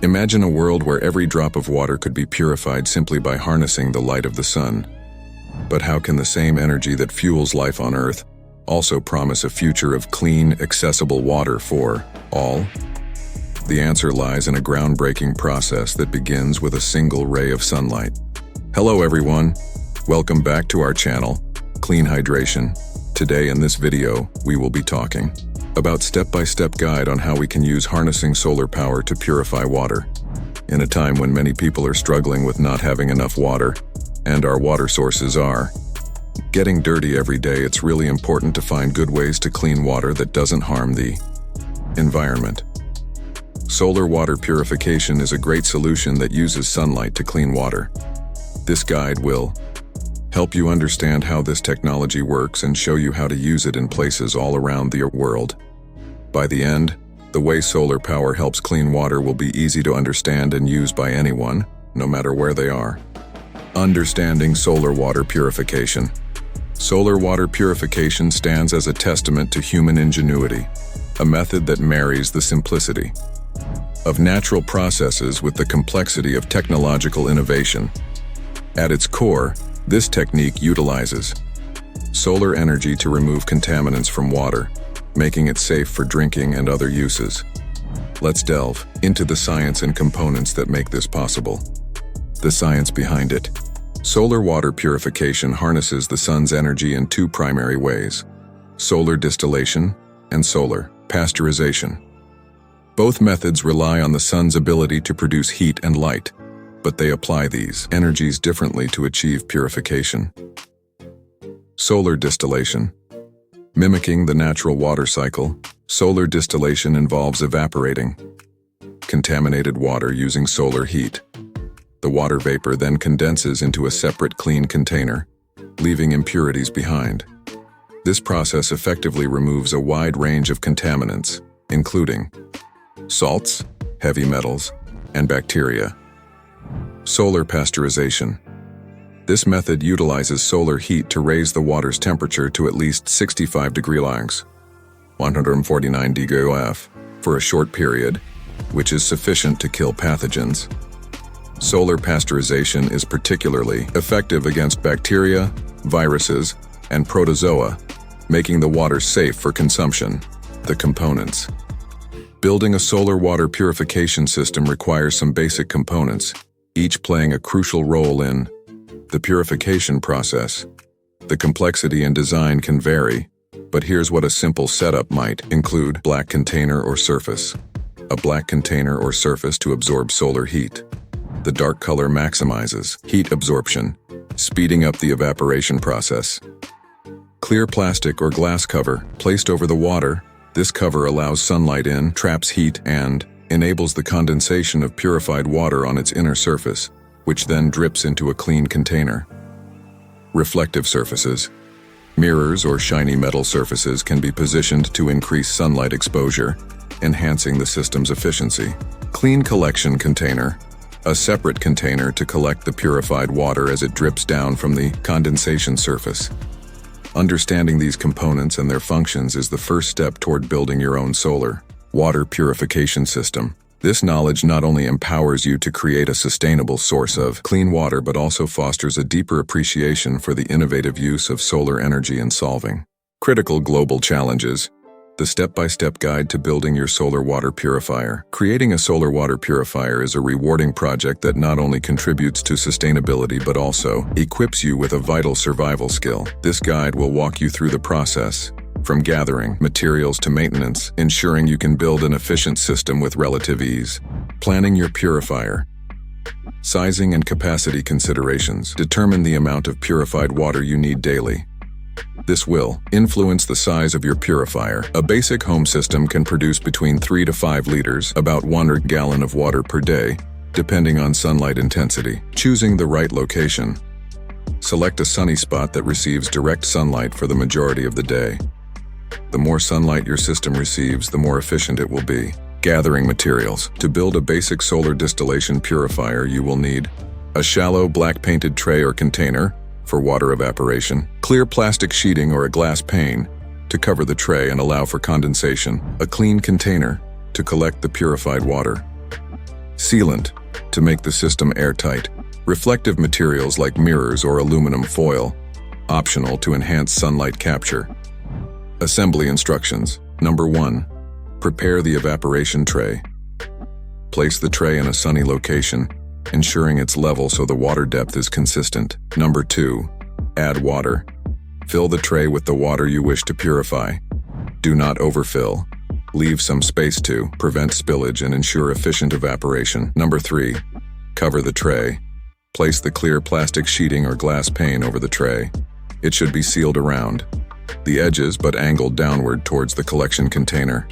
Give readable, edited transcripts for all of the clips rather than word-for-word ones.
Imagine a world where every drop of water could be purified simply by harnessing the light of the sun. But how can the same energy that fuels life on Earth also promise a future of clean, accessible water for all? The answer lies in a groundbreaking process that begins with a single ray of sunlight. Hello everyone, welcome back to our channel, Clean Hydration. Today in this video, we will be talking about step-by-step guide on how we can use harnessing solar power to purify water. In a time when many people are struggling with not having enough water, and our water sources are getting dirty every day, it's really important to find good ways to clean water that doesn't harm the environment. Solar water purification is a great solution that uses sunlight to clean water. This guide will help you understand how this technology works and show you how to use it in places all around the world. By the end, the way solar power helps clean water will be easy to understand and use by anyone, no matter where they are. Understanding solar water purification. Solar water purification stands as a testament to human ingenuity, a method that marries the simplicity of natural processes with the complexity of technological innovation. At its core, this technique utilizes solar energy to remove contaminants from water, making it safe for drinking and other uses. Let's delve into the science and components that make this possible. The science behind it. Solar water purification harnesses the sun's energy in two primary ways: solar distillation and solar pasteurization. Both methods rely on the sun's ability to produce heat and light, but they apply these energies differently to achieve purification. Solar distillation. Mimicking the natural water cycle, solar distillation involves evaporating contaminated water using solar heat. The water vapor then condenses into a separate clean container, leaving impurities behind. This process effectively removes a wide range of contaminants, including salts, heavy metals, and bacteria. Solar pasteurization. This method utilizes solar heat to raise the water's temperature to at least 65 degrees Celsius, 149 degrees F, for a short period, which is sufficient to kill pathogens. Solar pasteurization is particularly effective against bacteria, viruses, and protozoa, making the water safe for consumption. The components. Building a solar water purification system requires some basic components, each playing a crucial role in the purification process. The complexity and design can vary, but here's what a simple setup might include: black container or surface. A black container or surface to absorb solar heat. The dark color maximizes heat absorption, speeding up the evaporation process. Clear plastic or glass cover placed over the water. This cover allows sunlight in, traps heat, and enables the condensation of purified water on its inner surface, which then drips into a clean container. Reflective surfaces. Mirrors or shiny metal surfaces can be positioned to increase sunlight exposure, enhancing the system's efficiency. Clean collection container. A separate container to collect the purified water as it drips down from the condensation surface. Understanding these components and their functions is the first step toward building your own solar water purification system. This knowledge not only empowers you to create a sustainable source of clean water, but also fosters a deeper appreciation for the innovative use of solar energy in solving critical global challenges. The step-by-step guide to building your solar water purifier. Creating a solar water purifier is a rewarding project that not only contributes to sustainability but also equips you with a vital survival skill. This guide will walk you through the process, from gathering materials to maintenance, ensuring you can build an efficient system with relative ease. Planning your purifier. Sizing and capacity considerations. Determine the amount of purified water you need daily. This will influence the size of your purifier. A basic home system can produce between 3 to 5 liters, about 1 gallon of water per day, depending on sunlight intensity. Choosing the right location. Select a sunny spot that receives direct sunlight for the majority of the day. The more sunlight your system receives, the more efficient it will be. Gathering materials. To build a basic solar distillation purifier, you will need a shallow black painted tray or container for water evaporation, clear plastic sheeting or a glass pane to cover the tray and allow for condensation, a clean container to collect the purified water, Sealant, to make the system airtight. Reflective materials like mirrors or aluminum foil, optional to enhance sunlight capture. Assembly instructions. Number 1. Prepare the evaporation tray. Place the tray in a sunny location, ensuring it's level so the water depth is consistent. Number 2. Add water. Fill the tray with the water you wish to purify. Do not overfill. Leave some space to prevent spillage and ensure efficient evaporation. Number 3. Cover the tray. Place the clear plastic sheeting or glass pane over the tray. It should be sealed around the edges but angled downward towards the collection container,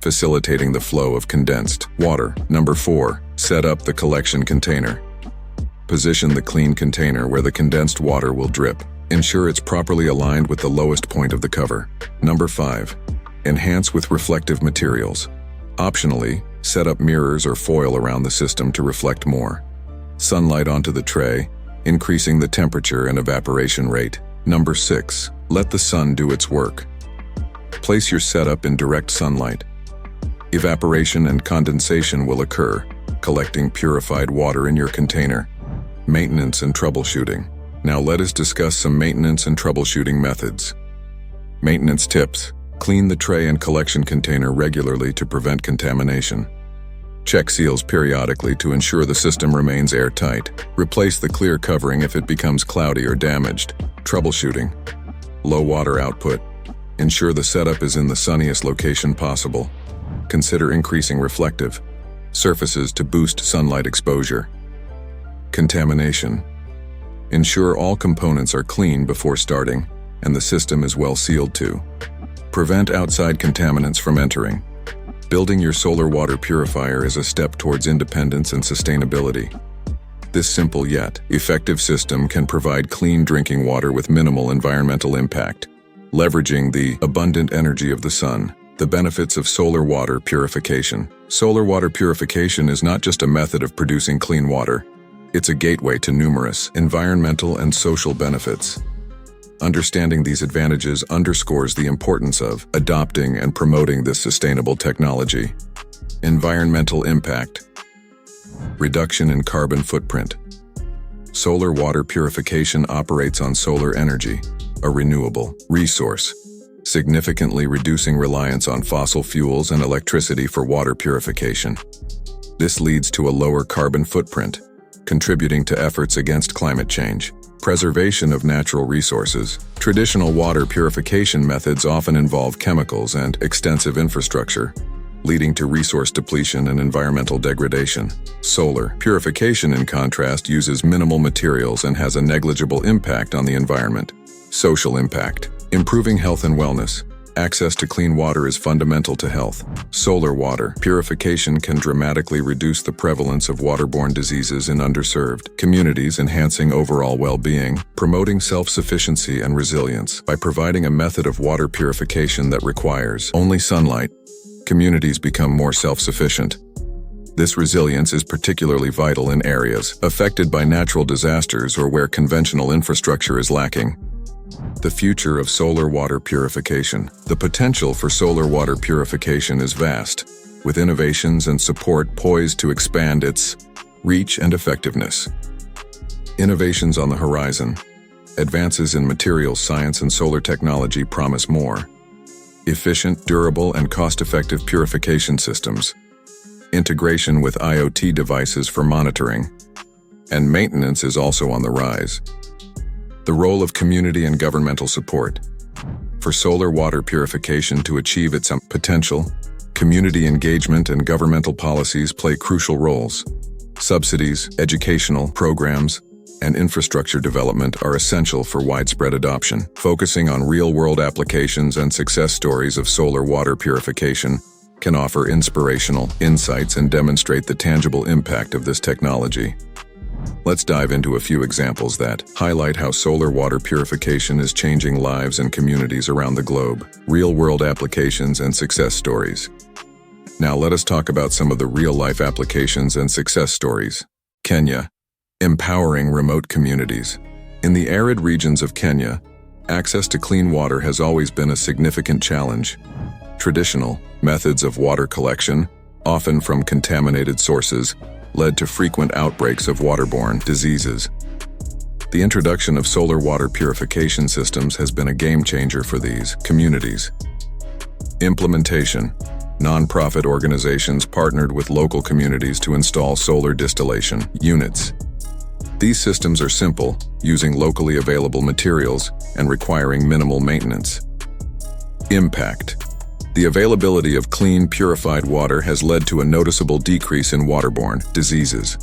facilitating the flow of condensed water. Number 4. Set up the collection container. Position the clean container where the condensed water will drip. Ensure it's properly aligned with the lowest point of the cover. Number 5. Enhance with reflective materials. Optionally, set up mirrors or foil around the system to reflect more sunlight onto the tray, increasing the temperature and evaporation rate. Number 6. Let the sun do its work. Place your setup in direct sunlight. Evaporation and condensation will occur, collecting purified water in your container. Maintenance and troubleshooting. Now let us discuss some maintenance and troubleshooting methods. Maintenance tips. Clean the tray and collection container regularly to prevent contamination. Check seals periodically to ensure the system remains airtight. Replace the clear covering if it becomes cloudy or damaged. Troubleshooting. Low water output. Ensure the setup is in the sunniest location possible. Consider increasing reflective surfaces to boost sunlight exposure. Contamination. Ensure all components are clean before starting, and the system is well sealed too. Prevent outside contaminants from entering. Building your solar water purifier is a step towards independence and sustainability. This simple yet effective system can provide clean drinking water with minimal environmental impact, leveraging the abundant energy of the sun. The benefits of solar water purification. Solar water purification is not just a method of producing clean water, it's a gateway to numerous environmental and social benefits. Understanding these advantages underscores the importance of adopting and promoting this sustainable technology. Environmental impact. Reduction in carbon footprint. Solar water purification operates on solar energy, a renewable resource, significantly reducing reliance on fossil fuels and electricity for water purification. This leads to a lower carbon footprint, contributing to efforts against climate change. Preservation of natural resources. Traditional water purification methods often involve chemicals and extensive infrastructure, leading to resource depletion and environmental degradation. Solar purification, in contrast, uses minimal materials and has a negligible impact on the environment. Social impact. Improving health and wellness. Access to clean water is fundamental to health. Solar water purification can dramatically reduce the prevalence of waterborne diseases in underserved communities, enhancing overall well-being, promoting self-sufficiency and resilience. By providing a method of water purification that requires only sunlight, communities become more self-sufficient. This resilience is particularly vital in areas affected by natural disasters or where conventional infrastructure is lacking. The future of solar water purification. The potential for solar water purification is vast, with innovations and support poised to expand its reach and effectiveness. Innovations on the horizon. Advances in materials science and solar technology promise more. Efficient, durable, and cost-effective purification systems. Integration with IoT devices for monitoring. And maintenance is also on the rise. The role of community and governmental support. For solar water purification to achieve its potential, community engagement and governmental policies play crucial roles. Subsidies, educational programs, and infrastructure development are essential for widespread adoption. Focusing on real-world applications and success stories of solar water purification can offer inspirational insights and demonstrate the tangible impact of this technology. Let's dive into a few examples that highlight how solar water purification is changing lives and communities around the globe. Real-world applications and success stories. Now let us talk about some of the real-life applications and success stories. Kenya. Empowering remote communities. In the arid regions of Kenya, access to clean water has always been a significant challenge. Traditional methods of water collection, often from contaminated sources, led to frequent outbreaks of waterborne diseases. The introduction of solar water purification systems has been a game-changer for these communities. Implementation. Non-profit organizations partnered with local communities to install solar distillation units. These systems are simple, using locally available materials and requiring minimal maintenance. Impact. The availability of clean, purified water has led to a noticeable decrease in waterborne diseases.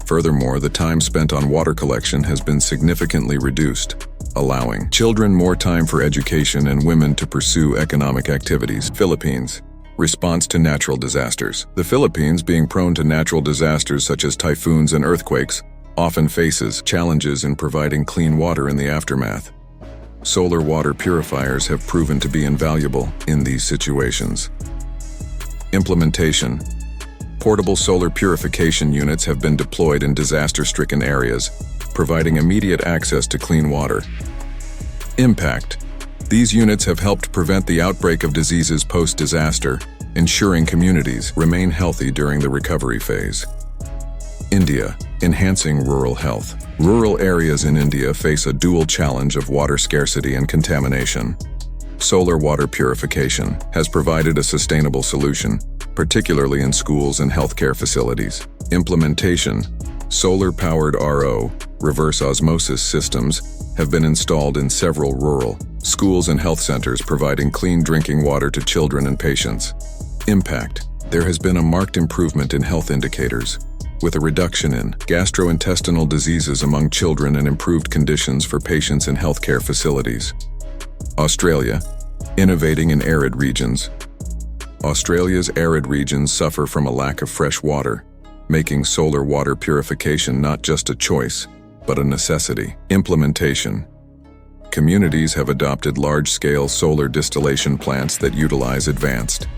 Furthermore, the time spent on water collection has been significantly reduced, allowing children more time for education and women to pursue economic activities. Philippines. Response to natural disasters. The Philippines, being prone to natural disasters such as typhoons and earthquakes, often faces challenges in providing clean water in the aftermath. Solar water purifiers have proven to be invaluable in these situations. Implementation. Portable solar purification units have been deployed in disaster-stricken areas, providing immediate access to clean water. Impact. These units have helped prevent the outbreak of diseases post-disaster, ensuring communities remain healthy during the recovery phase. India. Enhancing rural health. Rural areas in India face a dual challenge of water scarcity and contamination. Solar water purification has provided a sustainable solution, particularly in schools and healthcare facilities. Implementation. Solar-powered RO, reverse osmosis systems, have been installed in several rural schools and health centers, providing clean drinking water to children and patients. Impact. There has been a marked improvement in health indicators, with a reduction in gastrointestinal diseases among children and improved conditions for patients in healthcare facilities. Australia. Innovating in arid regions. Australia's arid regions suffer from a lack of fresh water, making solar water purification not just a choice, but a necessity. Implementation. Communities have adopted large-scale solar distillation plants that utilize advanced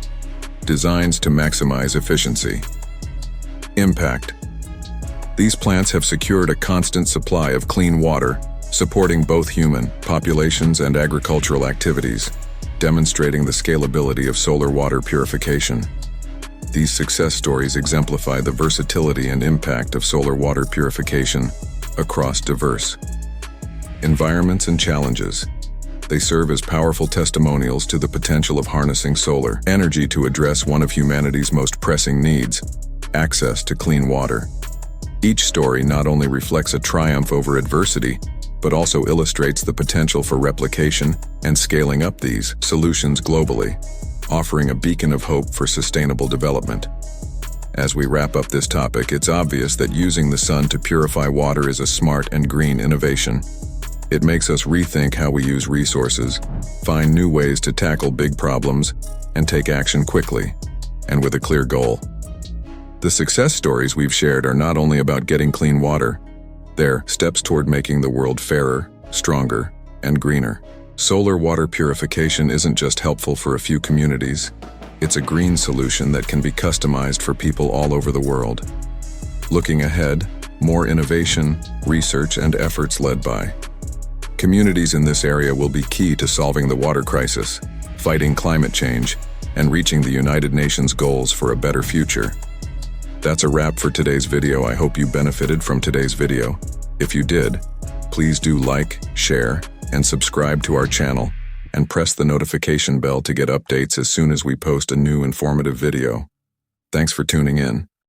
designs to maximize efficiency. Impact. These plants have secured a constant supply of clean water, supporting both human populations and agricultural activities, demonstrating the scalability of solar water purification. These success stories exemplify the versatility and impact of solar water purification across diverse environments and challenges. They serve as powerful testimonials to the potential of harnessing solar energy to address one of humanity's most pressing needs: access to clean water. Each story not only reflects a triumph over adversity, but also illustrates the potential for replication and scaling up these solutions globally, offering a beacon of hope for sustainable development. As we wrap up this topic, it's obvious that using the sun to purify water is a smart and green innovation. It makes us rethink how we use resources, find new ways to tackle big problems, and take action quickly, and with a clear goal. The success stories we've shared are not only about getting clean water, they're steps toward making the world fairer, stronger, and greener. Solar water purification isn't just helpful for a few communities, it's a green solution that can be customized for people all over the world. Looking ahead, more innovation, research, and efforts led by communities in this area will be key to solving the water crisis, fighting climate change, and reaching the United Nations goals for a better future. That's a wrap for today's video. I hope you benefited from today's video. If you did, please do like, share, and subscribe to our channel, and press the notification bell to get updates as soon as we post a new informative video. Thanks for tuning in.